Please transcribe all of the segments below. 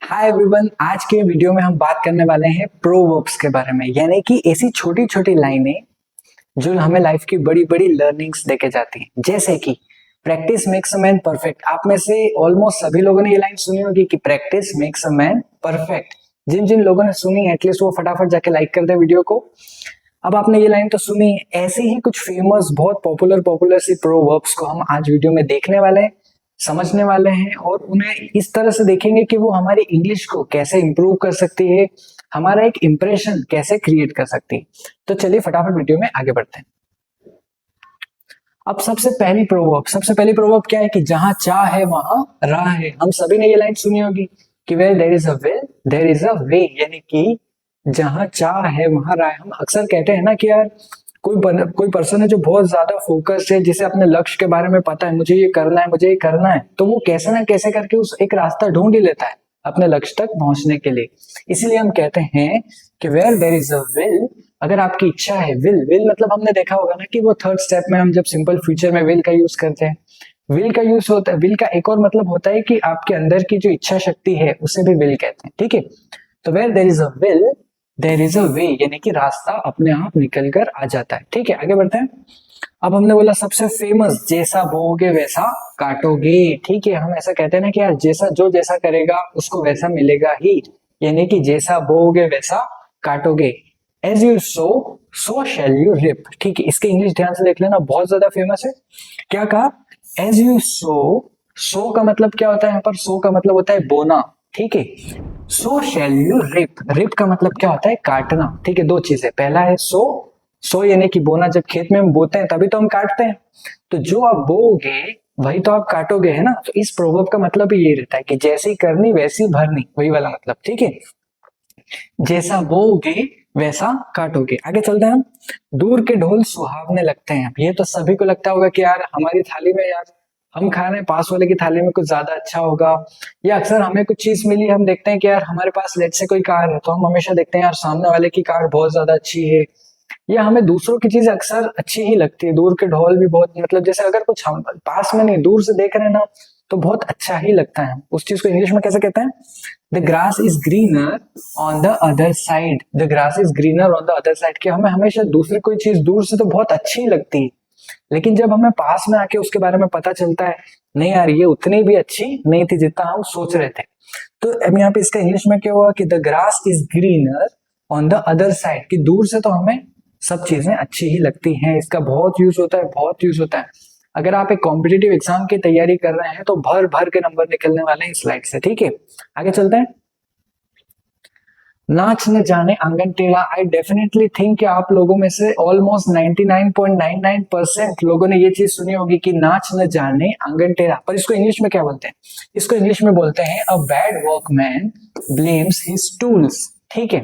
Hi everyone, आज के video में हम बात करने वाले हैं प्रोवर्ब्स के बारे में, यानी कि ऐसी छोटी छोटी लाइनें जो हमें लाइफ की बड़ी बड़ी लर्निंग्स देके जाती हैं। जैसे कि practice makes a man perfect. आप में से ऑलमोस्ट सभी लोगों ने ये लाइन सुनी होगी कि practice makes a man perfect. जिन जिन लोगों ने सुनी एटलीस्ट वो फटाफट जाके लाइक कर दे वीडियो को। अब आपने ये लाइन तो सुनी है, ऐसे ही कुछ फेमस बहुत पॉपुलर सी प्रोवर्ब्स को हम आज वीडियो में देखने वाले हैं, समझने वाले हैं और उन्हें इस तरह से देखेंगे कि वो हमारी इंग्लिश को कैसे इंप्रूव कर सकती है, हमारा एक इंप्रेशन कैसे क्रिएट कर सकती है। तो चलिए फटाफट वीडियो में आगे बढ़ते हैं। अब सबसे पहली प्रोवर्ब क्या है कि जहां चाह है वहां राह है। हम सभी ने ये लाइन सुनी होगी कि where there is a will there is a way, यानी कि जहां चाह है वहां राह है। हम अक्सर कहते हैं ना कि यार कोई पर्सन है जो बहुत ज्यादा फोकस्ड है, जिसे अपने लक्ष्य के बारे में पता है, मुझे ये करना है, मुझे ये करना है, तो वो कैसे ना कैसे करके उस एक रास्ता ढूंढ ही लेता है अपने लक्ष्य तक पहुंचने के लिए। इसीलिए हम कहते हैं कि where there is a will, अगर आपकी इच्छा है, विल मतलब हमने देखा होगा ना कि वो थर्ड स्टेप में हम जब सिंपल फ्यूचर में विल का यूज करते हैं, विल का यूज होता है। विल का एक और मतलब होता है कि आपके अंदर की जो इच्छा शक्ति है उसे भी विल कहते हैं, ठीक है। तो where there is a will there is a way, यानी कि रास्ता अपने आप निकल कर आ जाता है, ठीक है। आगे बढ़ते हैं। अब हमने बोला सबसे फेमस, जैसा बोओगे वैसा काटोगे, ठीक है। हम ऐसा कहते हैं ना कि यार जैसा करेगा उसको वैसा मिलेगा ही, यानी कि जैसा बोओगे वैसा काटोगे। As you sow shall you reap, ठीक है। इसके इंग्लिश ध्यान से देख लेना, बहुत ज्यादा फेमस है। क्या कहा? एज यू सो का मतलब क्या होता है यहाँ पर? सो का मतलब होता है बोना, ठीक है। सो शैल यू रिप का मतलब क्या होता है? काटना, ठीक है। दो चीजें, पहला है सो यानी कि बोना, जब खेत में हम बोते हैं तभी तो हम काटते हैं, तो जो आप बोओगे वही तो आप काटोगे, है ना। तो इस प्रोवर्ब का मतलब भी ये रहता है कि जैसी करनी वैसी भरनी, वही वाला मतलब, ठीक है। जैसा बोओगे वैसा काटोगे। आगे चलते हैं हम। दूर के ढोल सुहावने लगते हैं। ये तो सभी को लगता होगा कि यार हमारी थाली में, यार हम खा रहे हैं, पास वाले की थाली में कुछ ज्यादा अच्छा होगा। या अक्सर हमें कुछ चीज मिली, हम देखते हैं कि यार हमारे पास लेट से कोई कार है तो हम हमेशा देखते हैं यार सामने वाले की कार बहुत ज्यादा अच्छी है, या हमें दूसरों की चीज अक्सर अच्छी ही लगती है। दूर के ढोल भी बहुत, मतलब जैसे अगर कुछ हम पास में नहीं दूर से देख रहे हैं ना तो बहुत अच्छा ही लगता है। उस चीज को इंग्लिश में कैसे कहते हैं? The grass is greener on the other side. The grass is greener on the other side, कि हमें हमेशा दूसरी कोई चीज दूर से तो बहुत अच्छी लगती है, लेकिन जब हमें पास में आके उसके बारे में पता चलता है, नहीं यार ये उतनी भी अच्छी नहीं थी जितना हम सोच रहे थे। तो अब यहाँ पे इसका इंग्लिश में क्या हुआ कि the grass is greener on the other side, कि दूर से तो हमें सब चीजें अच्छी ही लगती हैं। इसका बहुत यूज होता है, बहुत यूज होता है। अगर आप एक कॉम्पिटिटिव एग्जाम की तैयारी कर रहे हैं तो भर भर के नंबर निकलने वाले हैं स्लाइड से, ठीक है। आगे चलते हैं। नाच न जाने आंगन टेढ़ा। आई डेफिनेटली थिंक कि आप लोगों में से ऑलमोस्ट 99.99% लोगों ने ये चीज सुनी होगी कि नाच न जाने आंगन टेढ़ा। पर इसको इंग्लिश में क्या बोलते हैं? इसको इंग्लिश में बोलते हैं a bad workman blames his tools, ठीक है।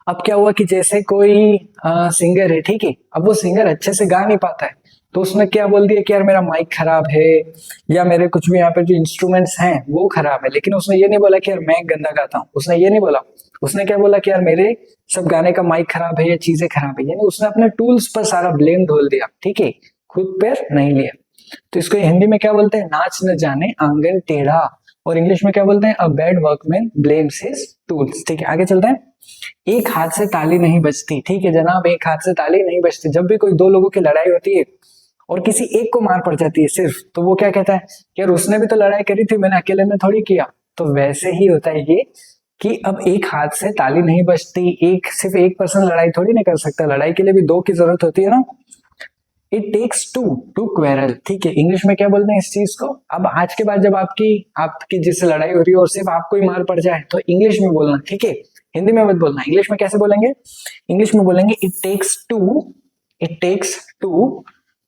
अब क्या हुआ कि जैसे कोई सिंगर है, ठीक है। अब वो सिंगर अच्छे से गा नहीं पाता है तो उसने क्या बोल दिया कि यार मेरा माइक खराब है, या मेरे कुछ भी यहाँ पे जो इंस्ट्रूमेंट्स हैं वो खराब है। लेकिन उसने ये नहीं बोला कि यार मैं गंदा गाता हूँ, उसने ये नहीं बोला। उसने क्या बोला कि यार मेरे सब गाने का माइक खराब है या चीजें खराब है, यानी उसने अपने टूल्स पर सारा ब्लेम ढोल दिया, ठीक है, खुद पर नहीं लिया। तो इसको हिंदी में क्या बोलते हैं? नाच न जाने आंगन टेढ़ा। और इंग्लिश में क्या बोलते हैं? A bad workman blames his tools, ठीक है। आगे चलते हैं। एक हाथ से ताली नहीं बजती, ठीक है जनाब, एक हाथ से ताली नहीं बजती। जब भी कोई दो लोगों की लड़ाई होती है और किसी एक को मार पड़ जाती है सिर्फ, तो वो क्या कहता है? यार उसने भी तो लड़ाई करी थी, मैंने अकेले में थोड़ी किया। तो वैसे ही होता है ये कि अब एक हाथ से ताली नहीं बजती, सिर्फ एक पर्सन लड़ाई थोड़ी नहीं कर सकता, लड़ाई के लिए भी दो की जरूरत होती है ना। It takes two to quarrel, ठीक है। इंग्लिश में क्या बोलते हैं इस चीज को? अब आज के बाद जब आपकी आपकी जिससे लड़ाई हो रही है और सिर्फ आपको ही मार पड़ जाए तो इंग्लिश में बोलना, ठीक है, हिंदी में मत बोलना। इंग्लिश में कैसे बोलेंगे? इंग्लिश में बोलेंगे it takes two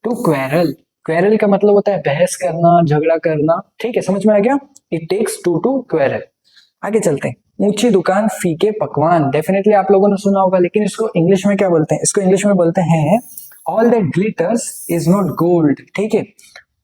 to quarrel. Quarrel का मतलब होता है बहस करना, झगड़ा करना, ठीक है, समझ में आ गया? It takes two quarrel. आगे चलते हैं। ऊंची दुकान फीके पकवान, डेफिनेटली आप लोगों ने सुना होगा, लेकिन इसको इंग्लिश में क्या बोलते हैं? इसको इंग्लिश में बोलते हैं all that glitters is not gold, ठीक है।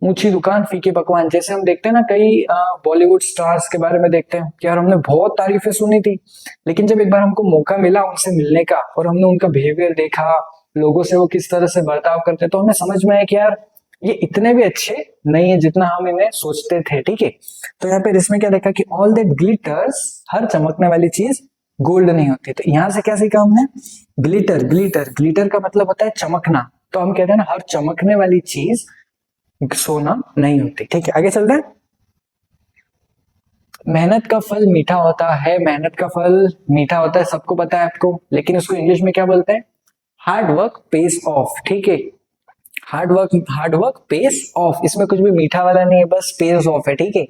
ऊंची दुकान फीके पकवान, जैसे हम देखते हैं ना कई बॉलीवुड स्टार्स के बारे में देखते हैं कि यार हमने बहुत तारीफें सुनी थी, लेकिन जब एक बार हमको मौका मिला उनसे मिलने का और हमने उनका बिहेवियर देखा, लोगों से वो किस तरह से बर्ताव करते हैं, तो हमें समझ में आया कि यार ये इतने भी अच्छे नहीं है जितना हम इन्हें सोचते थे, ठीक है। तो यहाँ पे इसमें क्या देखा कि ऑल दैट ग्लिटर्स, हर चमकने वाली चीज गोल्ड नहीं होती। तो यहाँ से क्या सीखा हमने, ग्लिटर, ग्लिटर, ग्लिटर का मतलब होता है चमकना। तो हम कहते हैं ना हर चमकने वाली चीज सोना नहीं होती, ठीक है। आगे चलते हैं। मेहनत का फल मीठा होता है, मेहनत का फल मीठा होता है, सबको पता है आपको, लेकिन उसको इंग्लिश में क्या बोलते हैं, हार्ड वर्क पेस ऑफ, ठीक है। हार्ड वर्क पेस ऑफ, इसमें कुछ भी मीठा वाला नहीं है, बस पेस ऑफ है, ठीक है।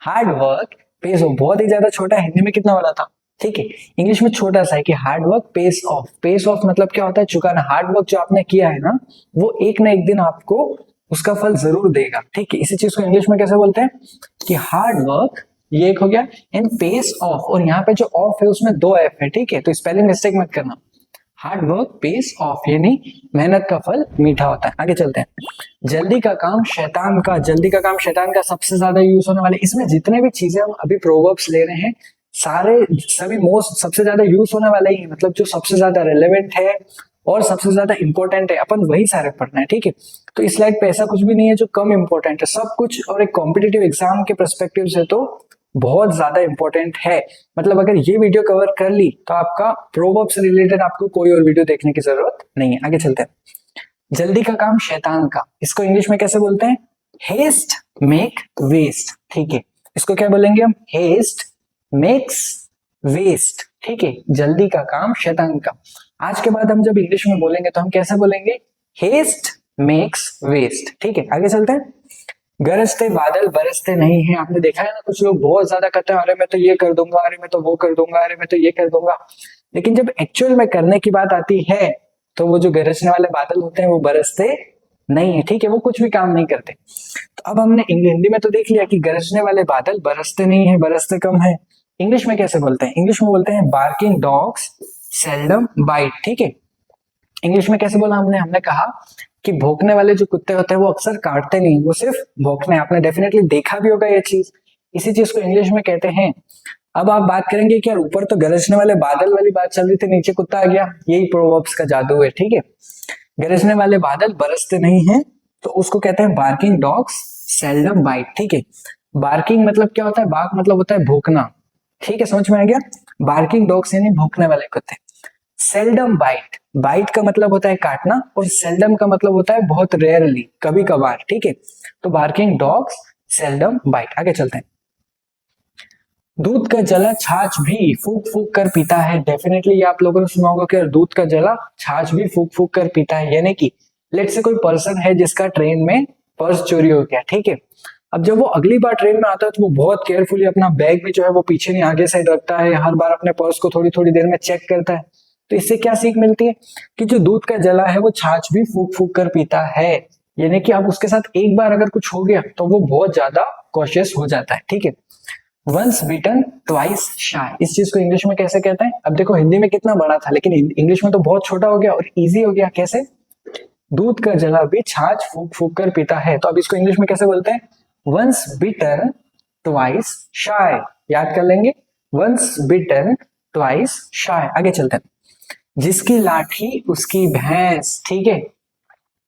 हार्ड वर्क पेस ऑफ बहुत ही ज्यादा छोटा है, हिंदी में कितना बड़ा था, ठीक है। इंग्लिश में छोटा सा है कि hard work pays off. Pays off मतलब क्या होता है, चुकाना। हार्ड वर्क जो आपने किया है ना, वो एक ना एक दिन आपको उसका फल जरूर देगा, ठीक है। इसी चीज को इंग्लिश में कैसे बोलते हैं कि हार्ड वर्क, ये एक हो गया, एंड पेस ऑफ। और यहाँ पे जो ऑफ है उसमें 2 एफ है, ठीक है, तो स्पेलिंग मिस्टेक मत करना। हार्ड वर्क पेस ऑफ, यानी मेहनत का फल मीठा होता है। आगे चलते हैं। जल्दी का काम शैतान का, जल्दी का काम शैतान का सबसे ज्यादा यूज होने वाले, इसमें जितने भी चीजें हम अभी प्रोवर्ब्स ले रहे हैं सारे सभी मोस्ट सबसे ज्यादा यूज होने वाले ही है, मतलब जो सबसे ज्यादा रेलेवेंट है और सबसे ज्यादा इंपॉर्टेंट है, अपन वही सारे पढ़ना है, ठीक है। तो इस स्लाइड पे ऐसा कुछ भी नहीं है जो कम इंपॉर्टेंट है, सब कुछ, और एक कॉम्पिटिटिव एग्जाम के परस्पेक्टिव से तो बहुत ज्यादा इंपॉर्टेंट है। मतलब अगर ये वीडियो कवर कर ली तो आपका प्रोवर्ब से रिलेटेड आपको कोई और वीडियो देखने की जरूरत नहीं है। आगे चलते हैं। जल्दी का काम शैतान का, इसको इंग्लिश में कैसे बोलते हैं, हेस्ट मेक वेस्ट, ठीक है। इसको क्या बोलेंगे हम, हेस्ट मेक्स वेस्ट, ठीक है। जल्दी का काम शैतान का। आज के बाद हम जब इंग्लिश में बोलेंगे तो हम कैसे बोलेंगे, हेस्ट मेक्स वेस्ट, ठीक है। आगे चलते हैं। गरजते बादल बरसते नहीं है, आपने देखा है ना, कुछ लोग बहुत ज्यादा कहते हैं, अरे मैं तो ये कर दूंगा, अरे मैं तो वो कर दूंगा, अरे मैं तो ये कर दूंगा, लेकिन जब एक्चुअल में करने की बात आती है तो वो जो गरजने वाले बादल होते हैं वो बरसते नहीं है, ठीक है, वो कुछ भी काम नहीं करते। तो अब हमने हिंदी में तो देख लिया कि गरजने वाले बादल बरसते नहीं है, बरसते कम है। इंग्लिश में कैसे बोलते हैं, इंग्लिश में बोलते हैं बार्किंग डॉग्स सेल्डम बाइट, ठीक है। इंग्लिश में कैसे बोला हमने, हमने कहा कि भौंकने वाले जो कुत्ते होते हैं वो अक्सर काटते नहीं, वो सिर्फ भौंकने, आपने डेफिनेटली देखा भी होगा ये चीज। इसी चीज को इंग्लिश में कहते हैं। अब आप बात करेंगे कि यार ऊपर तो गरजने वाले बादल वाली बात चल रही थी, नीचे कुत्ता आ गया, यही प्रोवर्ब्स का जादू है, ठीक है। गरजने वाले बादल बरसते नहीं है, तो उसको कहते हैं बार्किंग डॉग्स सेल्डम बाइट, ठीक है। बार्किंग मतलब क्या होता है, बार्क मतलब होता है भौंकना, ठीक है, समझ में आ गया। बार्किंग डॉग्स यानी भौंकने वाले कुत्ते। सेल्डम बाइट, बाइट का मतलब होता है काटना, और सेल्डम का मतलब होता है बहुत रेयरली, कभी कभार, ठीक है। तो बार्किंग डॉग्स सेल्डम बाइट। आगे चलते हैं। दूध का जला छाछ भी फूक फूक कर पीता है, डेफिनेटली आप लोगों ने सुना होगा कि दूध का जला छाछ भी फूक फूक कर पीता है, यानी कि लेट से कोई पर्सन है जिसका ट्रेन में पर्स चोरी हो गया, ठीक है। अब जब वो अगली बार ट्रेन में आता है तो वो बहुत केयरफुली अपना बैग भी जो है वो पीछे नहीं आगे साइड रखता है, हर बार अपने पर्स को थोड़ी थोड़ी देर में चेक करता है। तो इससे क्या सीख मिलती है कि जो दूध का जला है वो छाछ भी फूक फूक कर पीता है, यानी कि अब उसके साथ एक बार अगर कुछ हो गया तो वो बहुत ज्यादा कॉशियस हो जाता है, ठीक है। वंस बीटन ट्वाइस शाय, इस चीज को इंग्लिश में कैसे कहते हैं, अब देखो हिंदी में कितना बड़ा था लेकिन इंग्लिश में तो बहुत छोटा हो गया और इजी हो गया। कैसे, दूध का जला भी छाछ फूक फूक कर पीता है, तो अब इसको इंग्लिश में कैसे बोलते हैं, वंस बीटन ट्वाइस शाय, याद कर लेंगे, वंस बीटन ट्वाइस शाय। आगे चलते हैं। जिसकी लाठी उसकी भैंस, ठीक है,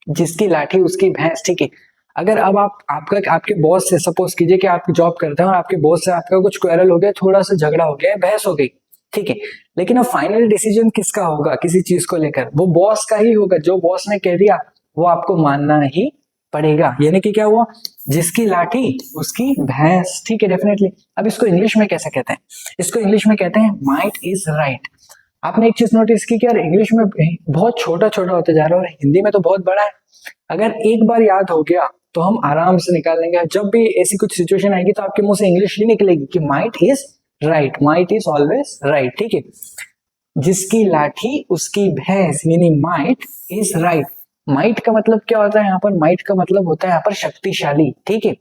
जिसकी लाठी उसकी भैंस, ठीक है। अगर अब आपके बॉस से, सपोज कीजिए कि आप जॉब करते हैं और आपके बॉस से आपका कुछ क्वेरल हो गया, थोड़ा सा झगड़ा हो गया, बहस हो गई, ठीक है, लेकिन अब फाइनल डिसीजन किसका होगा किसी चीज को लेकर, वो बॉस का ही होगा, जो बॉस ने कह दिया वो आपको मानना ही पड़ेगा, यानी कि क्या हुआ, जिसकी लाठी उसकी भैंस, ठीक है, डेफिनेटली। अब इसको इंग्लिश में कैसे कहते हैं, इसको इंग्लिश में कहते हैं माइट इज राइट। आपने एक चीज नोटिस की कि यार इंग्लिश में बहुत छोटा छोटा होता जा रहा है और हिंदी में तो बहुत बड़ा है। अगर एक बार याद हो गया तो हम आराम से निकाल लेंगे, जब भी ऐसी कुछ सिचुएशन आएगी तो आपके मुंह से इंग्लिश ही निकलेगी कि might is right, might is always right, ठीक है। जिसकी लाठी उसकी भैंस, यानी माइट इज राइट। माइट का मतलब क्या होता है यहाँ पर, माइट का मतलब होता है यहाँ पर शक्तिशाली, ठीक है।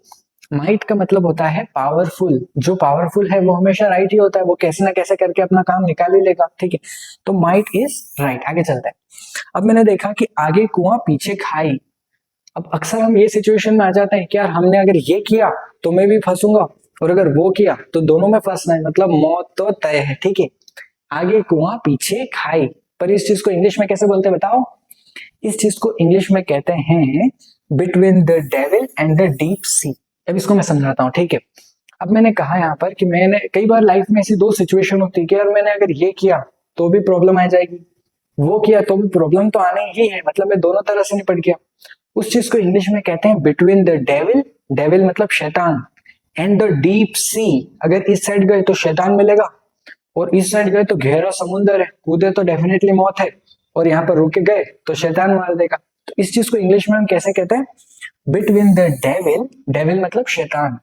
माइट का मतलब होता है पावरफुल, जो पावरफुल है वो हमेशा राइट ही होता है, वो कैसे ना कैसे करके अपना काम निकाल ही लेगा, ठीक है। तो माइट इज राइट। आगे चलते हैं। अब मैंने देखा कि आगे कुआं पीछे खाई। अब अक्सर हम ये सिचुएशन में आ जाते हैं कि यार हमने अगर ये किया तो मैं भी फंसूंगा, और अगर वो किया तो दोनों में फंसना है, मतलब मौत तो तय है, ठीक है। आगे कुआं पीछे खाई, पर इस चीज को इंग्लिश में कैसे बोलते हैं बताओ, इस चीज को इंग्लिश में कहते हैं between the devil and the deep sea. अब इसको मैं समझाता हूँ, ठीक है। अब मैंने कहा यहाँ पर कि मैंने कई बार लाइफ में ऐसी दो सिचुएशन होती है कि यार मैंने अगर ये किया तो भी प्रॉब्लम आ जाएगी, वो किया तो भी प्रॉब्लम तो आनी ही है, मतलब मैं दोनों तरह से निपट गया। उस चीज को इंग्लिश में कहते हैं बिटवीन द डेविल, डेविल मतलब शैतान, एंड द डीप सी। अगर इस साइड गए तो शैतान मिलेगा और इस साइड गए तो गहरा समुंदर है, कूदे तो डेफिनेटली मौत है, और यहाँ पर रुके गए तो शैतान मार देगा। तो इस चीज को इंग्लिश में हम कैसे कहते हैं? बिटवीन द डेविल, डेविल मतलब शैतान,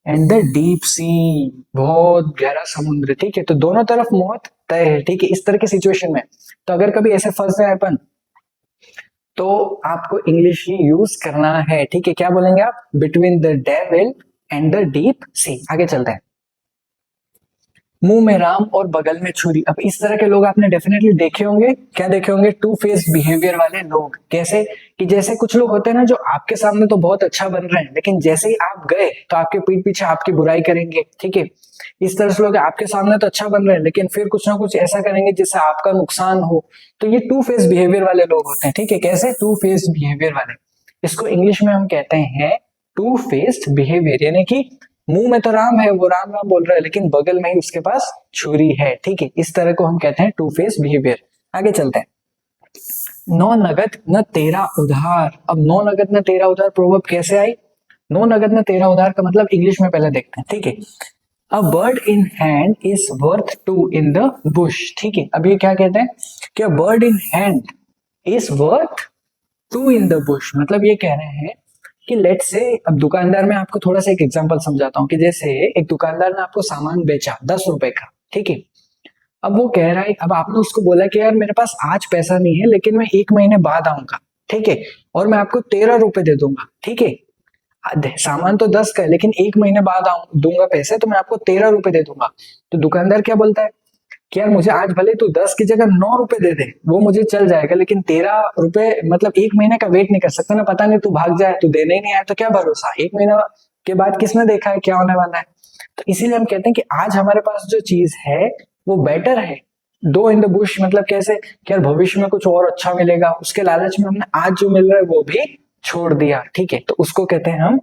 एंड द डीप सी, बहुत गहरा समुद्र, ठीक है। तो दोनों तरफ मौत तय है, ठीक है, इस तरह की सिचुएशन में। तो अगर कभी ऐसे फंस जाए अपन तो आपको इंग्लिश ही यूज करना है, ठीक है। क्या बोलेंगे आप? Between the devil and the deep sea. आगे चलते हैं। मुंह में राम और बगल में छुरी। अब इस तरह के लोग आपने डेफिनेटली देखे होंगे। क्या देखे होंगे? टू फेस बिहेवियर वाले लोग। कैसे कि जैसे कुछ लोग होते हैं ना जो आपके सामने तो बहुत अच्छा बन रहे हैं, लेकिन जैसे ही आप गए तो आपके पीठ पीछे आपकी बुराई करेंगे, ठीक है। इस तरह से लोग आपके सामने तो अच्छा बन रहे हैं लेकिन फिर कुछ ना कुछ ऐसा करेंगे जिससे आपका नुकसान हो। तो ये टू फेस बिहेवियर वाले लोग होते हैं, ठीक है। कैसे? टू फेस बिहेवियर वाले। इसको इंग्लिश में हम कहते हैं टू फेस्ड बिहेवियर, यानी कि मुंह में तो राम है, वो राम राम बोल रहा है, लेकिन बगल में ही उसके पास छुरी है, ठीक है। इस तरह को हम कहते हैं टू फेस बिहेवियर। आगे चलते हैं। नो नगद न तेरा उधार। अब नो नगद न तेरा उधार प्रोवर्ब कैसे आई? नो नगद न तेरा उधार का मतलब इंग्लिश में पहले देखते हैं, ठीक है। A bird in hand is worth two in the bush, ठीक है। अब ये क्या कहते हैं कि bird in hand is worth two in the bush, मतलब ये कह रहे हैं कि लेट से, अब दुकानदार में आपको थोड़ा सा एक एग्जांपल समझाता हूँ कि जैसे एक दुकानदार ने आपको सामान बेचा 10 रुपए का, ठीक है। अब वो कह रहा है, अब आपने उसको बोला कि यार मेरे पास आज पैसा नहीं है लेकिन मैं 1 महीने बाद आऊंगा, ठीक है, और मैं आपको 13 रुपए दे दूंगा, ठीक है। सामान तो 10 का है लेकिन 1 महीने बाद दूंगा पैसे, तो मैं आपको 13 रुपए दे दूंगा। तो दुकानदार क्या बोलता है कि यार मुझे आज भले तू 10 की जगह 9 रुपए दे दे, वो मुझे चल जाएगा, लेकिन 13 रुपए मतलब 1 महीने का वेट नहीं कर सकता ना, पता नहीं तू भाग जाए, तू देने ही नहीं आया तो क्या भरोसा, 1 महीना के बाद किसने देखा है क्या होने वाला है। तो इसीलिए हम कहते हैं कि आज हमारे पास जो चीज है वो बेटर है। दो इन द बुश मतलब कैसे कि यार भविष्य में कुछ और अच्छा मिलेगा, उसके लालच में हमने आज जो मिल रहा है वो भी छोड़ दिया, ठीक है। तो उसको कहते हैं हम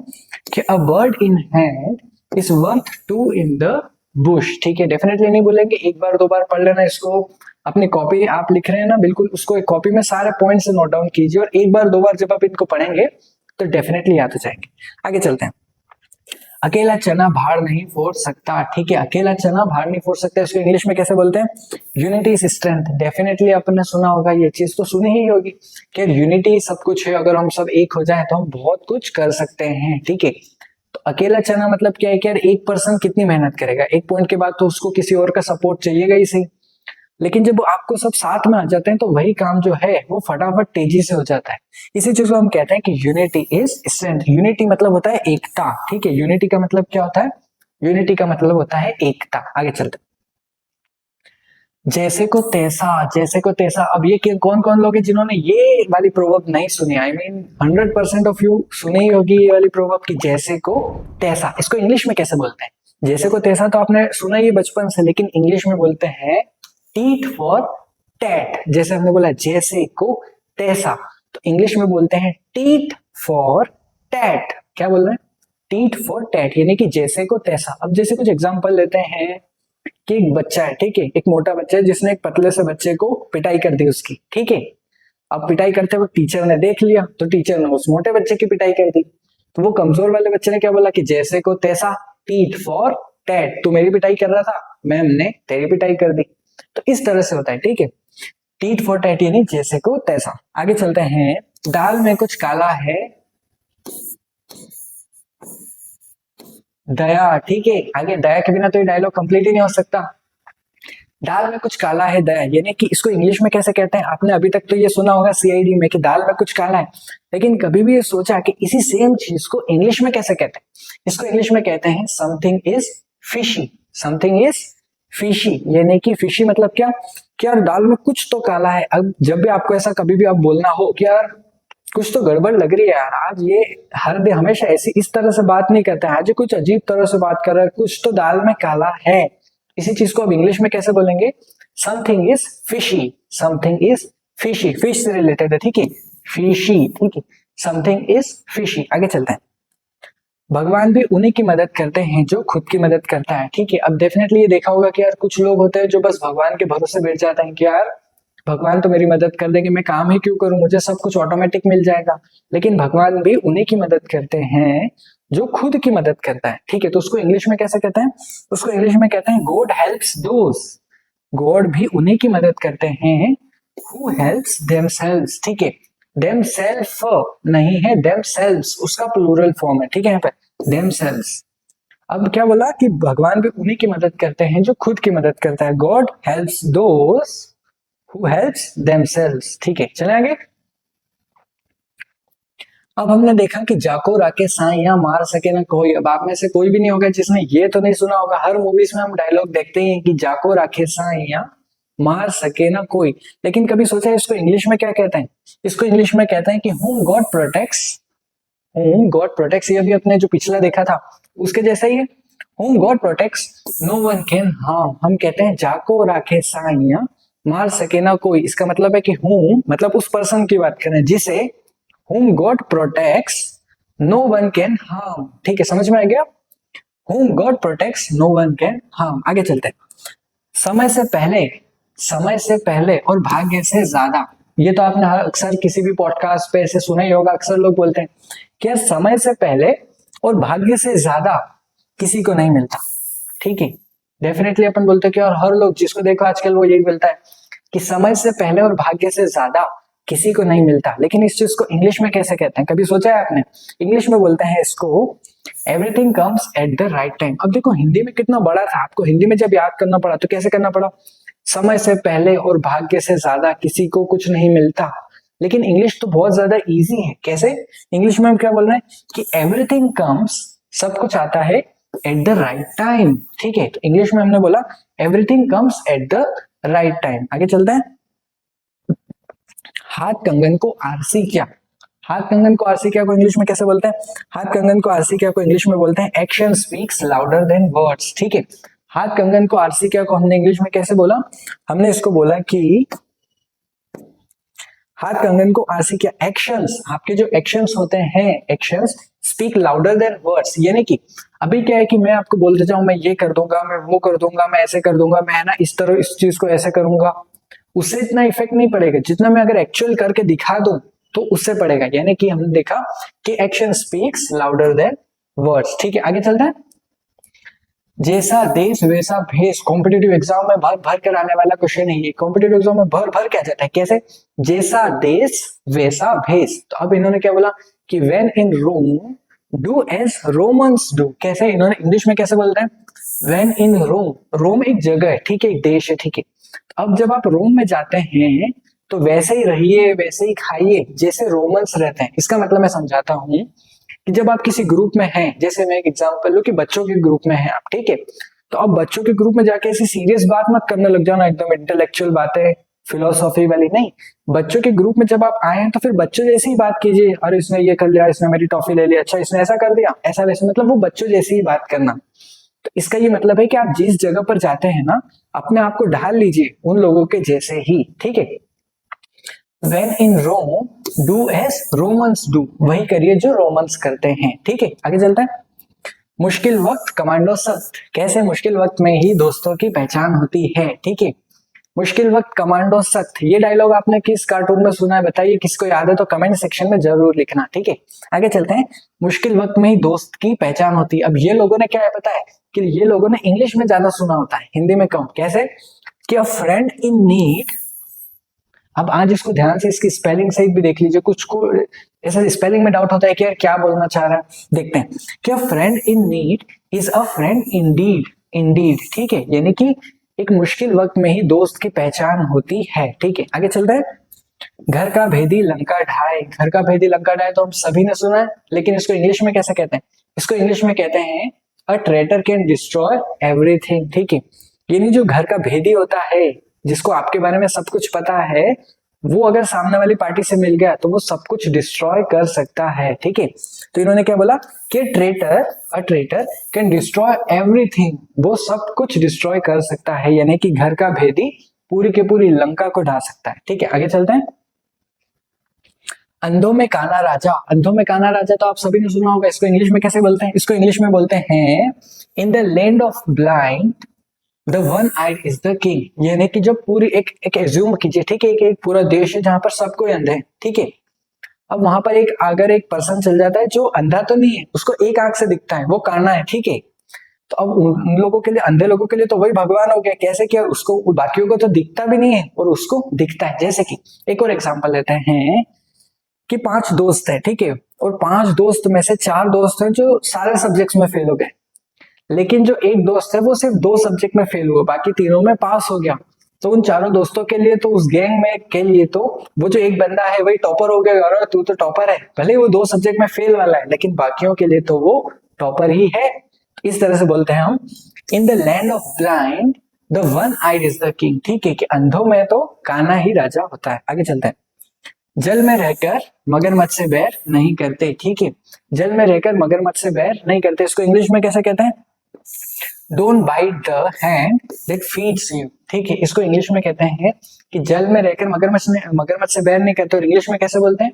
कि a bird in hand is worth two in the bush, ठीक है। डेफिनेटली नहीं बोलेंगे, एक बार दो बार पढ़ लेना इसको। अपनी कॉपी आप लिख रहे हैं ना, बिल्कुल उसको एक कॉपी में सारे पॉइंट्स नोट डाउन कीजिए, और एक बार दो बार जब आप इनको पढ़ेंगे तो डेफिनेटली याद हो जाएंगे। आगे चलते हैं। अकेला चना भाड़ नहीं फोड़ सकता, ठीक है। अकेला चना भाड़ नहीं फोड़ सकता, इसको इंग्लिश में कैसे बोलते हैं? Unity is strength. डेफिनेटली आपने सुना होगा, ये चीज तो सुनी ही होगी कि यूनिटी सब कुछ है, अगर हम सब एक हो जाए तो हम बहुत कुछ कर सकते हैं, ठीक है। तो अकेला चना मतलब क्या है कि यार एक पर्सन कितनी मेहनत करेगा, एक पॉइंट के बाद तो उसको किसी और का सपोर्ट चाहिएगा ही सही, लेकिन जब आपको सब साथ में आ जाते हैं तो वही काम जो है वो फटाफट तेजी से हो जाता है। इसी चीज को हम कहते हैं कि यूनिटी इज स्ट्रेंथ। यूनिटी मतलब होता है एकता, ठीक है। यूनिटी का मतलब क्या होता है? यूनिटी का मतलब होता है एकता। आगे चलते हैं। जैसे को तैसा, जैसे को तैसा। अब ये कौन कौन लोग हैं जिन्होंने ये वाली प्रोवर्ब नहीं सुनी? आई मीन 100% ऑफ यू सुनी ही होगी ये वाली प्रोवर्ब की, जैसे को तैसा। इसको इंग्लिश में कैसे बोलते हैं? जैसे को तैसा तो आपने सुना ही बचपन से, लेकिन इंग्लिश में बोलते हैं टीट फॉर टैट। जैसे हमने बोला जैसे को तैसा, तो इंग्लिश में बोलते हैं टीट फॉर टैट। क्या बोल रहे हैं? टीट फॉर टैट, यानी कि जैसे को तैसा। अब जैसे कुछ एग्जांपल लेते हैं कि एक बच्चा है, ठीक है, एक मोटा बच्चा है जिसने एक पतले से बच्चे को पिटाई कर दी उसकी, ठीक है। अब पिटाई करते वक्त टीचर ने देख लिया तो टीचर ने उस मोटे बच्चे की पिटाई कर दी। तो वो कमजोर वाले बच्चे ने क्या बोला कि जैसे को तैसा, टीट फॉर टैट। तू मेरी पिटाई कर रहा था, मैम ने तेरी पिटाई कर दी। तो इस तरह से होता है, ठीक है। टीट फॉर टैट यानी जैसे को तैसा। आगे चलते हैं। दाल में कुछ काला है दया, ठीक है। आगे दया के बिना तो ये डायलॉग कंप्लीट ही नहीं हो सकता। दाल में कुछ काला है दया, यानी कि इसको इंग्लिश में कैसे कहते हैं? आपने अभी तक तो ये सुना होगा सीआईडी में कि दाल में कुछ काला है, लेकिन कभी भी ये सोचा कि इसी सेम चीज को इंग्लिश में कैसे कहते हैं? इसको इंग्लिश में कहते हैं something is fishy. Something is fishy, यानी कि फिशी मतलब क्या कि यार दाल में कुछ तो काला है। अब जब भी आपको ऐसा कभी भी आप बोलना हो कि यार कुछ तो गड़बड़ लग रही है यार, आज ये हर दिन हमेशा ऐसी इस तरह से बात नहीं करते हैं, आज कुछ अजीब तरह से बात कर रहा है, कुछ तो दाल में काला है। इसी चीज को अब इंग्लिश में कैसे बोलेंगे? Something is fishy. Something is fishy, fish से रिलेटेड है, ठीक है। फिशी, ठीक है। Something is fishy. आगे चलते हैं। भगवान भी उन्हीं की मदद करते हैं जो खुद की मदद करता है। ठीक है, अब डेफिनेटली ये देखा होगा कि यार कुछ लोग होते हैं जो बस भगवान के भरोसे बैठ जाते हैं कि यार भगवान तो मेरी मदद कर देंगे, मैं काम ही क्यों करूं, मुझे सब कुछ ऑटोमेटिक मिल जाएगा। लेकिन भगवान भी उन्हीं की मदद करते हैं जो खुद की मदद करता है। ठीक है, तो उसको इंग्लिश में कैसे कहते हैं? उसको इंग्लिश में कहते हैं गॉड हेल्प्स दोस। गॉड भी उन्हीं की मदद करते हैं हु हेल्प्स देमसेल्व्स। ठीक है, देमसेल्फ नहीं है, देमसेल्व्स उसका प्लूरल फॉर्म है। ठीक है, यहाँ पे देमसेल्व्स। अब क्या बोला कि भगवान भी उन्हीं की मदद करते हैं जो खुद की मदद करता है। God helps those who helps themselves. ठीक है, चले आगे। अब हमने देखा कि जाको राके साइया मार सके ना कोई। अब आप में से कोई भी नहीं होगा जिसने ये तो नहीं सुना होगा, हर मूवीज में हम डायलॉग देखते हैं कि जाको राके साइया मार सके ना कोई। लेकिन कभी सोचा इसको इंग्लिश में क्या कहते हैं? इसको इंग्लिश में कहते हैं कि whom God protects, whom God protects। ये अभी अपने जो पिछला देखा था उसके जैसा ही है। whom God protects no one can harm। हम कहते हैं जाको राखे साइया मार सके ना कोई। इसका मतलब है कि whom मतलब उस पर्सन की बात करें जिसे whom God protects no one can harm। ठीक है, समझ में आ गया? whom God protects no one can harm। आगे चलते हैं। समय से पहले और भाग्य से ज्यादा। ये तो आपने अक्सर किसी भी पॉडकास्ट पे ऐसे सुना ही होगा। अक्सर लोग बोलते हैं कि समय से पहले और भाग्य से ज्यादा किसी को नहीं मिलता। ठीक है, डेफिनेटली अपन बोलते हैं कि और हर लोग जिसको देखो आजकल वो यही बोलता है कि समय से पहले और भाग्य से ज्यादा किसी को नहीं मिलता। लेकिन इस चीज को इंग्लिश में कैसे कहते हैं? कभी सोचा है आपने? इंग्लिश में बोलते हैं इसको everything comes at the right time. अब देखो हिंदी में कितना बड़ा था, आपको हिंदी में जब याद करना पड़ा तो कैसे करना पड़ा? समय से पहले और भाग्य से ज्यादा किसी को कुछ नहीं मिलता। लेकिन इंग्लिश तो बहुत ज्यादा इजी है। कैसे? इंग्लिश में हम क्या बोल रहे हैं कि एवरीथिंग कम्स, सब कुछ आता है एट द राइट टाइम। ठीक है, तो इंग्लिश में हमने बोला everything comes at the right time. आगे चलते हैं। हाथ कंगन को आरसी क्या। हाथ कंगन को आरसी क्या को इंग्लिश में कैसे बोलते हैं? हाथ कंगन को आरसी क्या को इंग्लिश में बोलते हैं action speaks louder than words. ठीक है, हाथ कंगन को आरसी क्या को हमने इंग्लिश में कैसे बोला? हमने इसको बोला कि हाथ कंगन को आरसी क्या, एक्शंस, आपके जो एक्शंस होते हैं, actions speak louder than words. यानी कि अभी क्या है कि मैं आपको बोलते जाऊं मैं ये कर दूंगा, मैं वो कर दूंगा, मैं ऐसे कर दूंगा, मैं ना इस तरह इस चीज को ऐसे करूंगा, उससे इतना इफेक्ट नहीं पड़ेगा जितना मैं अगर एक्चुअल करके दिखा दूं तो उससे पड़ेगा। यानी कि हमने देखा कि action speaks louder than words. ठीक है, आगे चलते हैं। जैसा देश वैसा भेष। कॉम्पिटेटिव एग्जाम में भर भर कर आने वाला क्वेश्चन है ये। कॉम्पिटेटिव एग्जाम में भर भर के आ जाता है। कैसे? जैसा देश वैसा भेष। तो अब इन्होंने क्या बोला कि when in Rome do as Romans do. कैसे? इन्होंने इंग्लिश में कैसे बोलते हैं? व्हेन इन रोम। रोम एक जगह है, ठीक है, एक देश है। ठीक है, अब जब आप रोम में जाते हैं तो वैसे ही रहिए, वैसे ही खाइए जैसे रोमन्स रहते हैं। इसका मतलब मैं समझाता हूँ कि जब आप किसी ग्रुप में हैं, जैसे मैं एक एग्जांपल लूं कि बच्चों के ग्रुप में हैं आप, ठीक है, तो अब बच्चों के ग्रुप में जाके ऐसी सीरियस बात मत करने लग जाओ ना, एकदम इंटेलेक्चुअल बातें फिलोसॉफी वाली नहीं। बच्चों के ग्रुप में जब आप आए हैं तो फिर बच्चों जैसी ही बात कीजिए। अरे इसने ये कर लिया, इसने मेरी टॉफी ले लिया, अच्छा इसने ऐसा कर दिया, ऐसा वैसे, मतलब वो बच्चों जैसी ही बात करना। तो इसका ये मतलब है कि आप जिस जगह पर जाते हैं ना, अपने आप को ढाल लीजिए उन लोगों के जैसे ही। ठीक है, When in Rome, do as Romans do। वही करिए जो रोमन्स करते हैं। ठीक है, आगे चलते हैं। मुश्किल वक्त कमांडो सख्त। कैसे? मुश्किल वक्त में ही दोस्तों की पहचान होती है। ठीक है, मुश्किल वक्त कमांडो सख्त। ये डायलॉग आपने किस कार्टून में सुना है बताइए, किसको याद है तो कमेंट सेक्शन में जरूर लिखना। ठीक है, आगे चलते हैं। मुश्किल वक्त में ही दोस्त की पहचान होती है। अब ये लोगों ने क्या है पता है कि ये लोगों ने इंग्लिश में ज्यादा सुना होता है, हिंदी में कम। कैसे? कि अ फ्रेंड इन नीड। अब आज इसको ध्यान से इसकी स्पेलिंग सहित भी देख लीजिए। कुछ को ऐसा स्पेलिंग में डाउट होता है कि यार क्या बोलना चाह रहा है, देखते हैं। क्या friend in need is a friend Indeed. Indeed, ठीक है, यानी कि एक मुश्किल वक्त में ही दोस्त की पहचान होती है। ठीक है, आगे चलते हैं। घर का भेदी लंका ढाए। घर का भेदी लंका ढाए तो हम सभी ने सुना है, लेकिन इसको इंग्लिश में कैसे कहते हैं? इसको इंग्लिश में कहते हैं अ ट्रेटर कैन डिस्ट्रॉय एवरीथिंग। ठीक है, यानी जो घर का भेदी होता है, जिसको आपके बारे में सब कुछ पता है, वो अगर सामने वाली पार्टी से मिल गया तो वो सब कुछ डिस्ट्रॉय कर सकता है। ठीक है, तो इन्होंने क्या बोला कि अ ट्रेटर कैन डिस्ट्रॉय एवरीथिंग। वो सब कुछ डिस्ट्रॉय कर सकता है, यानी कि घर का भेदी पूरी के पूरी लंका को ढा सकता है। ठीक है, आगे चलते हैं। अंधों में काना राजा, अंधों में काना राजा तो आप सभी ने सुना होगा। इसको इंग्लिश में कैसे बोलते हैं? इसको इंग्लिश में बोलते हैं in the land of blind the one eyed is the king. यानी कि जो पूरी एक एज्यूम कीजिए, ठीक है, एक पूरा देश है जहां पर सबको अंधे हैं, ठीक है। अब वहां पर अगर एक पर्सन चल जाता है जो अंधा तो नहीं है, उसको एक आंख से दिखता है, वो काना है, ठीक है। तो अब उन लोगों के लिए, अंधे लोगों के लिए तो वही भगवान हो गया। कैसे कि उसको, बाकियों को तो दिखता भी नहीं है और उसको दिखता है। जैसे कि एक और एग्जांपल लेते हैं कि 5 दोस्त है, ठीक है, और 5 दोस्त में से 4 दोस्त हैं जो सारे सब्जेक्ट्स में फेल हो गए, लेकिन जो एक दोस्त है वो सिर्फ 2 सब्जेक्ट में फेल हुआ, बाकी तीनों में पास हो गया। तो उन चारों दोस्तों के लिए, तो उस गैंग में के लिए तो वो जो एक बंदा है वही टॉपर हो गया। और तू तो टॉपर है, भले वो 2 सब्जेक्ट में फेल वाला है, लेकिन बाकियों के लिए तो वो टॉपर ही है। इस तरह से बोलते हैं हम in the land of blind the one eyed is the king, ठीक है, कि अंधों में तो काना ही राजा होता है। आगे चलते हैं। जल में रहकर मगरमच्छ से बैर नहीं करते, ठीक है, जल में रहकर मगरमच्छ से बैर नहीं करते। इसको इंग्लिश में कैसे कहते हैं? Don't bite the hand that feeds you, ठीक है। इसको इंग्लिश में कहते हैं कि जल में रहकर मगरमच्छ से बैर नहीं करते। और इंग्लिश में कैसे बोलते हैं?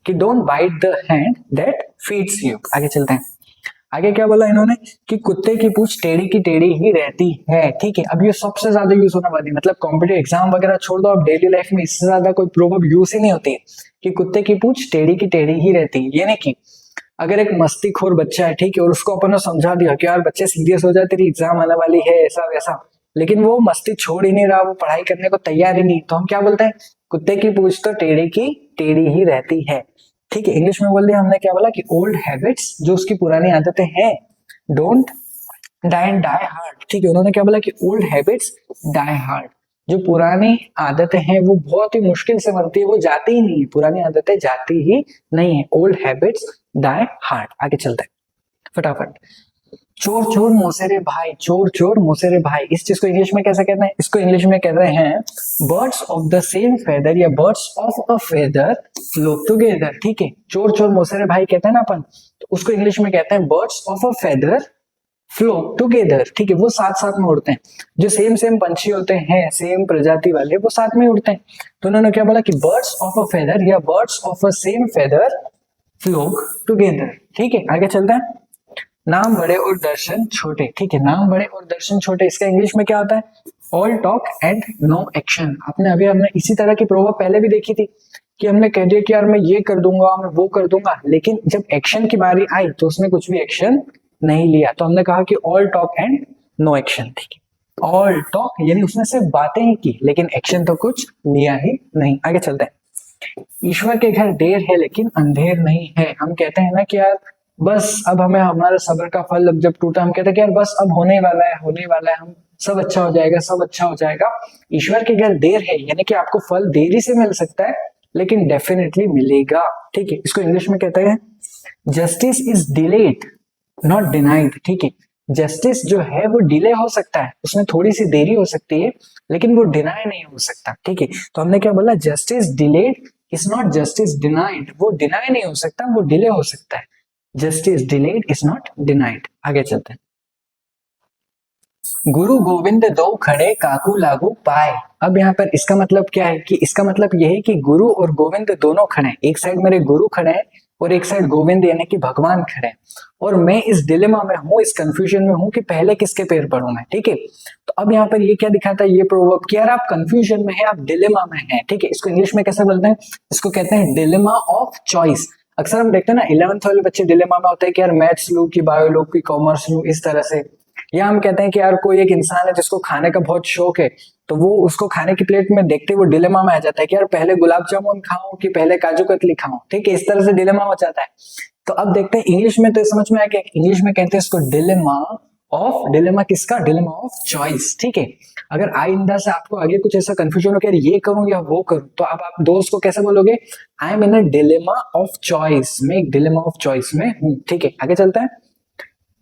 कि don't bite the hand that feeds you. आगे चलते हैं। आगे क्या बोला इन्होंने? कि कुत्ते की पूंछ टेढ़ी की टेढ़ी ही रहती है, ठीक है। अब ये सबसे ज्यादा यूज होने वाली, मतलब कॉम्पिटिटिव एग्जाम वगैरह छोड़ दो, अब डेली लाइफ में इससे ज्यादा कोई प्रोवर्ब यूज ही नहीं होती है कि कुत्ते की पूंछ टेढ़ी की टेढ़ी ही रहती है। यानी कि अगर एक मस्तीखोर बच्चा है, ठीक है, और उसको अपन ने समझा दिया कि यार बच्चे सीरियस हो जाए, तेरी एग्जाम आने वाली है, ऐसा वैसा, लेकिन वो मस्ती छोड़ ही नहीं रहा, वो पढ़ाई करने को तैयार ही नहीं, तो हम क्या बोलते हैं? कुत्ते की पूंछ तो टेढ़ी की टेढ़ी ही रहती है, ठीक है। इंग्लिश में बोल दिया हमने, क्या बोला? कि ओल्ड हैबिट्स, जो उसकी पुरानी आदतें हैं, don't die and die hard, ठीक है। उन्होंने क्या बोला? कि ओल्ड हैबिट्स डाई हार्ड, जो पुरानी आदतें हैं वो बहुत ही मुश्किल से मरती है, वो जाती ही नहीं है, पुरानी आदतें जाती ही नहीं है। Old habits die hard. आगे चलते हैं फटाफट। चोर चोर मोसेरे भाई, चोर चोर मोसेरे भाई, इस चीज को इंग्लिश में कैसे कहते हैं? इसको इंग्लिश में कहते हैं birds of the same feather या birds of a feather flock together, ठीक है। चोर चोर मोसेरे भाई कहते हैं ना अपन, तो उसको इंग्लिश में कहते हैं birds of a feather flock together, ठीक है। वो साथ साथ में उड़ते हैं, जो सेम सेम पंछी होते हैं, सेम प्रजाति वाले, वो साथ में उड़ते हैं। तो उन्होंने क्या बोला? कि बर्ड्स ऑफ अ फेदर या birds of a same feather flock together, ठीक है। आगे चलते हैं। नाम बड़े और दर्शन छोटे, ठीक है, नाम बड़े और दर्शन छोटे, इसका इंग्लिश में क्या होता है? All talk and no action. हमने इसी तरह की प्रोवर्ब पहले भी देखी थी कि हमने कह दिया कि यार मैं ये कर दूंगा, मैं वो कर दूंगा, लेकिन जब एक्शन की बारी आई तो उसने कुछ भी एक्शन नहीं लिया। तो हमने कहा कि all talk and no action, ठीक है। ऑल टॉक यानी उसने सिर्फ बातें ही की, लेकिन एक्शन तो कुछ लिया ही नहीं। आगे चलते हैं। ईश्वर के घर देर है लेकिन अंधेर नहीं है। हम कहते हैं ना कि यार बस अब हमें हमारे सब्र का फल अब जब टूटा, हम कहते हैं कि यार बस अब होने वाला है, होने वाला है, हम सब अच्छा हो जाएगा, सब अच्छा हो जाएगा। ईश्वर के घर देर है यानी कि आपको फल देरी से मिल सकता है, लेकिन डेफिनेटली मिलेगा, ठीक है। इसको इंग्लिश में कहते हैं justice is delayed not denied, ठीक है। जस्टिस जो है वो डिले हो सकता है, उसमें थोड़ी सी देरी हो सकती है, लेकिन वो डिनाई नहीं हो सकता, ठीक है। तो हमने क्या बोला? Justice delayed is not justice denied, वो डिनाई नहीं हो सकता, वो डिले हो सकता है। Justice delayed is not denied. आगे चलते हैं। गुरु गोविंद दो खड़े काकू लागू पाए। अब यहाँ पर इसका मतलब क्या है? कि इसका मतलब यह है कि गुरु और गोविंद दोनों खड़े हैं, एक साइड मेरे गुरु खड़े हैं और एक साइड गोविंद यानी कि भगवान खड़े हैं, और मैं इस डिलेमा में हूँ, इस कंफ्यूजन में हूँ कि पहले किसके पैर पढ़ूं मैं, ठीक है। तो अब यहाँ पर ये क्या दिखाता है ये प्रोवर्ब? कि यार आप कंफ्यूजन में है, आप डिलेमा में है, ठीक है। इसको इंग्लिश में कैसे बोलते हैं? इसको कहते हैं डिलेमा ऑफ चॉइस। अक्सर हम देखते हैं ना 11th वाले बच्चे डिलेमा में होते हैं कि यार मैथ्स लूं कि बायो लूं कि कॉमर्स लूं, इस तरह से। या हम कहते हैं कि यार कोई एक इंसान है जिसको खाने का बहुत शौक है, तो वो उसको खाने की प्लेट में देखते वो डिलेमा में आ जाता है कि यार पहले गुलाब जामुन खाऊं कि पहले काजू कतली खाऊं, ठीक है, इस तरह से डिलेमा हो जाता है। तो अब देखते हैं इंग्लिश में, तो समझ में आ गया, इंग्लिश में कहते हैं इसको डिलेमा ऑफ, डिलेमा किसका? डिलेमा ऑफ चॉइस, ठीक है। अगर आइंदा से आपको आगे कुछ ऐसा कंफ्यूजन हो कि ये करूं या वो करूं, तो अब आप दोस्त को कैसे बोलोगे? I am in a dilemma of choice, मैं एक डिलेमा ऑफ चॉइस में हूं, ठीक है। आगे चलते हैं।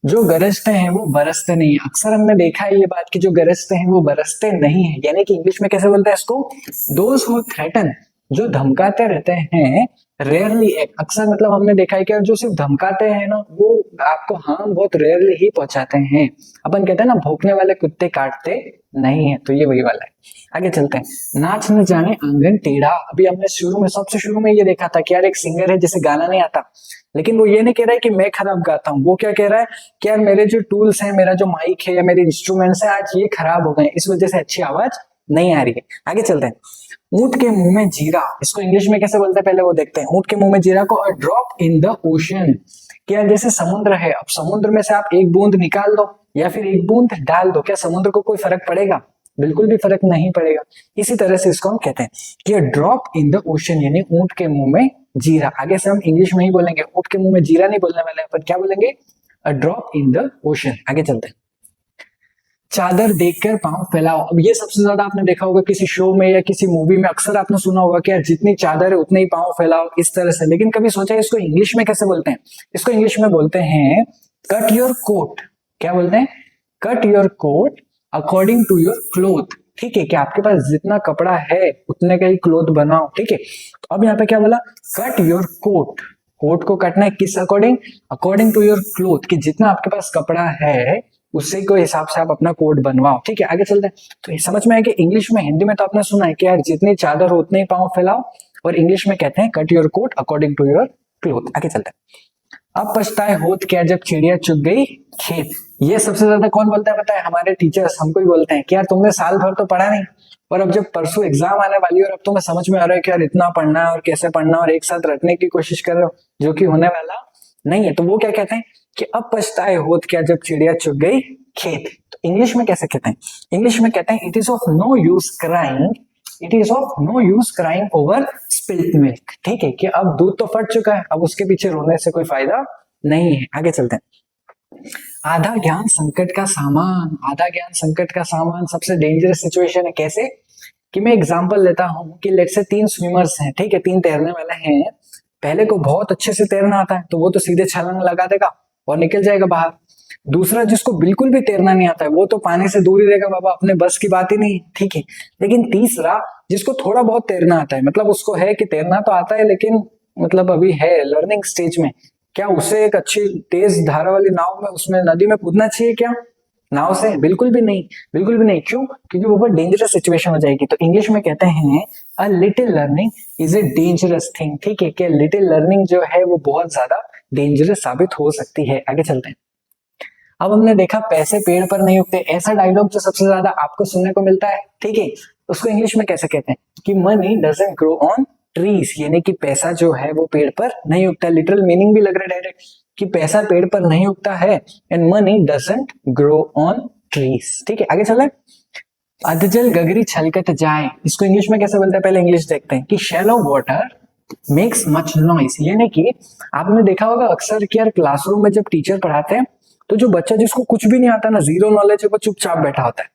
जो गरजते हैं वो बरसते नहीं। अक्सर हमने देखा है ये बात कि जो गरजते हैं वो बरसते नहीं है, यानी कि इंग्लिश में कैसे बोलते हैं इसको? दोज हु थ्रेटन, जो धमकाते रहते हैं, रेयरली एक्ट, अक्सर मतलब हमने देखा है कि जो सिर्फ धमकाते हैं ना वो आपको हार्म बहुत रेयरली ही पहुंचाते हैं। अपन कहते हैं ना भौंकने वाले कुत्ते काटते नहीं है, तो ये वही वाला है। आगे चलते हैं। नाच न जाने आंगन टेढ़ा, अभी हमने शुरू में सबसे शुरू में ये देखा था कि यार एक सिंगर है जिसे गाना नहीं आता, लेकिन वो ये नहीं कह रहा है कि मैं खराब गाता हूँ, वो क्या कह रहा है कि यार मेरे जो टूल्स हैं, मेरा जो माइक है या मेरे इंस्ट्रूमेंट्स है आज ये खराब हो गए, इस वजह से अच्छी आवाज नहीं आ रही है। आगे चलते हैं। ऊंट के मुंह में जीरा, इसको इंग्लिश में कैसे बोलते हैं पहले वो देखते हैं। ऊंट के मुंह में जीरा को a drop in the ocean, क्या जैसे समुद्र है, अब समुद्र में से आप एक बूंद निकाल दो या फिर एक बूंद डाल दो, क्या समुद्र को कोई फर्क पड़ेगा? बिल्कुल भी फर्क नहीं पड़ेगा। इसी तरह से इसको हम कहते हैं कि a drop in the ocean, यानी ऊंट के मुंह में जीरा। आगे से हम इंग्लिश में ही बोलेंगे, ऊंट के मुंह में जीरा नहीं बोलने वाले, पर क्या बोलेंगे? A drop in the ocean. आगे चलते हैं। चादर देखकर पांव फैलाओ, अब ये सबसे ज्यादा आपने देखा होगा किसी शो में या किसी मूवी में, अक्सर आपने सुना होगा कि यार जितनी चादर है उतने ही पांव फैलाओ, इस तरह से। लेकिन कभी सोचा है इसको इंग्लिश में कैसे बोलते हैं? इसको इंग्लिश में बोलते हैं कट योर कोट। क्या बोलते हैं? Cut your coat according to your cloth. ठीक है, कि आपके पास जितना कपड़ा है उतने का ही क्लोथ बनाओ। ठीक है, तो अब यहाँ पे क्या बोला? कट योर कोट, कोट को कटना है किस according? According to your cloth, कि जितना आपके पास कपड़ा है उसी के हिसाब से आप अपना कोट बनवाओ। ठीक है, आगे चलते हैं। तो ये समझ में आया कि इंग्लिश में, हिंदी में तो आपने सुना है कि यार जितनी चादर हो उतने ही पांव फैलाओ, और इंग्लिश में कहते हैं cut your coat according to your cloth. आगे चलते हैं। अब पछताए होत क्या जब चिड़िया चुग गई खेत, ये सबसे ज्यादा कौन बोलता है पता है? हमारे टीचर्स हमको ही बोलते हैं कि यार तुमने साल भर तो पढ़ा नहीं, और अब जब परसों एग्जाम आने वाली है और अब तुम्हें समझ में आ रहा है कि यार इतना पढ़ना है और कैसे पढ़ना और एक साथ रटने की कोशिश कर रहे हो, जो कि होने वाला नहीं है। तो वो क्या कहते हैं कि अब पछताए होत क्या जब चिड़िया चुग गई खेत। तो इंग्लिश में कैसे कहते हैं? इंग्लिश में कहते हैं it is of no use crying, it is of no use crying over spilt milk. ठीक है, कि अब दूध तो फट चुका है, अब उसके पीछे रोने से कोई फायदा नहीं है। आगे चलते हैं। आधा ज्ञान संकट का सामान, आधा ज्ञान संकट का सामान सबसे डेंजरस सिचुएशन है। कैसे? कि मैं एग्जांपल लेता हूं कि लेट से 3 स्विमर्स हैं, ठीक है, 3 तैरने वाले हैं। पहले को बहुत अच्छे से तैरना आता है तो वो तो सीधे छलांग लगा देगा और निकल जाएगा बाहर। दूसरा जिसको बिल्कुल भी तैरना नहीं आता है वो तो पानी से दूर ही रहेगा, बाबा अपने बस की बात ही नहीं। ठीक है, लेकिन तीसरा जिसको थोड़ा बहुत तैरना आता है, मतलब उसको है कि तैरना तो आता है लेकिन मतलब अभी है लर्निंग स्टेज में, क्या उसे एक अच्छी तेज धारा वाली नाव में, उसमें नदी में कूदना चाहिए क्या नाव से? बिल्कुल भी नहीं, बिल्कुल भी नहीं। क्यों? क्योंकि वो बहुत डेंजरस सिचुएशन हो जाएगी। तो इंग्लिश में कहते हैं a little learning is a dangerous thing. ठीक है, कि लिटिल लर्निंग जो है वो बहुत ज्यादा डेंजरस साबित हो सकती है। आगे चलते हैं। अब हमने देखा पैसे पेड़ पर नहीं उगते, ऐसा डायलॉग जो सबसे ज्यादा आपको सुनने को मिलता है। ठीक है, उसको इंग्लिश में कैसे कहते हैं? कि money doesn't grow on trees, यानी कि पैसा जो है वो पेड़ पर नहीं उगता। लिटरल मीनिंग भी लग रहा है डायरेक्ट कि पैसा पेड़ पर नहीं उगता है, and money doesn't grow on trees. ठीक है, आगे चले। अधजल गगरी छलकत जाए, इसको इंग्लिश में कैसे बोलते हैं? पहले इंग्लिश देखते हैं कि shallow water makes much noise, यानी कि आपने देखा होगा अक्सर कि यार क्लासरूम में जब टीचर पढ़ाते हैं तो जो बच्चा जिसको कुछ भी नहीं आता ना, जीरो नॉलेज है, वो चुपचाप बैठा होता है।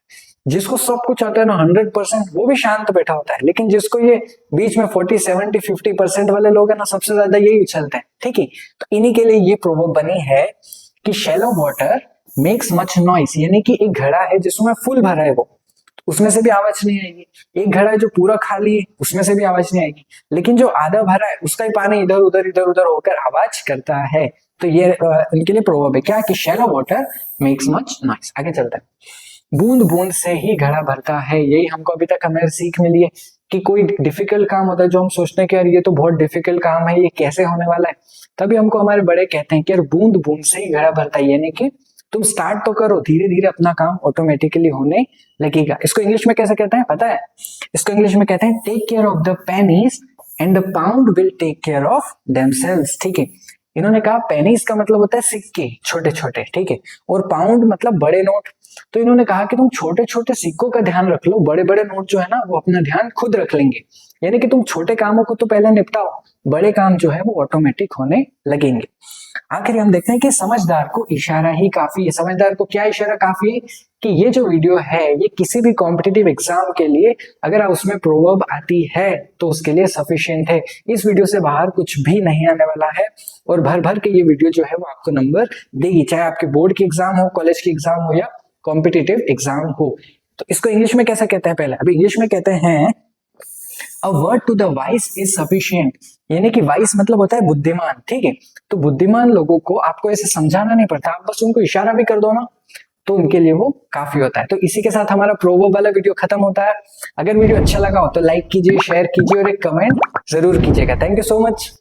जिसको सब कुछ आता है ना 100%, वो भी शांत बैठा होता है। लेकिन जिसको ये बीच में 40, 70, 50% वाले लोग हैं ना, सबसे ज्यादा यही उछलते हैं। ठीक है, तो इन्हीं के लिए ये प्रोवर्ब बनी है कि shallow water makes much noise, यानी कि एक घड़ा है जिसमें फुल भरा है वो, उसमें से भी आवाज नहीं आएगी। एक घड़ा है जो पूरा खाली है, उसमें से भी आवाज नहीं आएगी। लेकिन जो आधा भरा है उसका ही पानी इधर उधर होकर आवाज करता है। तो ये इनके लिए प्रोवर्ब है क्या? कि shallow water makes much noise. आगे चलता है। बूंद बूंद से ही घड़ा भरता है, यही हमको अभी तक हमें सीख मिली है कि कोई डिफिकल्ट काम होता है जो हम सोचते हैं कि यार ये तो बहुत डिफिकल्ट काम है, ये कैसे होने वाला है, तभी हमको हमारे बड़े कहते हैं कि यार बूंद बूंद से ही घड़ा भरता है, यानी कि तुम स्टार्ट तो करो, धीरे धीरे अपना काम ऑटोमेटिकली होने लगेगा। इसको इंग्लिश में कैसे कहते हैं पता है? इसको इंग्लिश में कहते हैं take care of the pennies and the pound will take care of themselves. ठीक है, इन्होंने कहा पेनीज का मतलब होता है सिक्के छोटे छोटे, ठीक है, और पाउंड मतलब बड़े नोट। तो इन्होंने कहा कि तुम छोटे छोटे सिक्कों का ध्यान रख लो, बड़े बड़े नोट जो है ना वो अपना ध्यान खुद रख लेंगे। यानी कि तुम छोटे कामों को तो पहले निपटाओ, बड़े काम जो है वो ऑटोमेटिक होने लगेंगे। आखिर हम देखते हैं कि समझदार को इशारा ही काफी है। समझदार को क्या इशारा काफी है? कि ये जो वीडियो है ये किसी भी कॉम्पिटिटिव एग्जाम के लिए अगर उसमें प्रोवर्ब आती है तो उसके लिए सफिशिएंट है। इस वीडियो से बाहर कुछ भी नहीं आने वाला है, और भर भर के ये वीडियो जो है वो आपको नंबर देगी, चाहे आपके बोर्ड की एग्जाम हो, कॉलेज की एग्जाम हो या कॉम्पिटिटिव एग्जाम हो। तो इसको इंग्लिश में कैसे कहते हैं? पहले अभी इंग्लिश में कहते हैं a word to the wise is sufficient, यानी कि वाइस मतलब होता है बुद्धिमान, ठीक है। तो बुद्धिमान लोगों को आपको ऐसे समझाना नहीं पड़ता, आप बस उनको इशारा भी कर दो ना तो उनके लिए वो काफी होता है। तो इसी के साथ हमारा प्रोवर्ब वाला वीडियो खत्म होता है। अगर वीडियो अच्छा लगा हो तो लाइक कीजिए, शेयर कीजिए और एक कमेंट जरूर कीजिएगा। Thank you so much.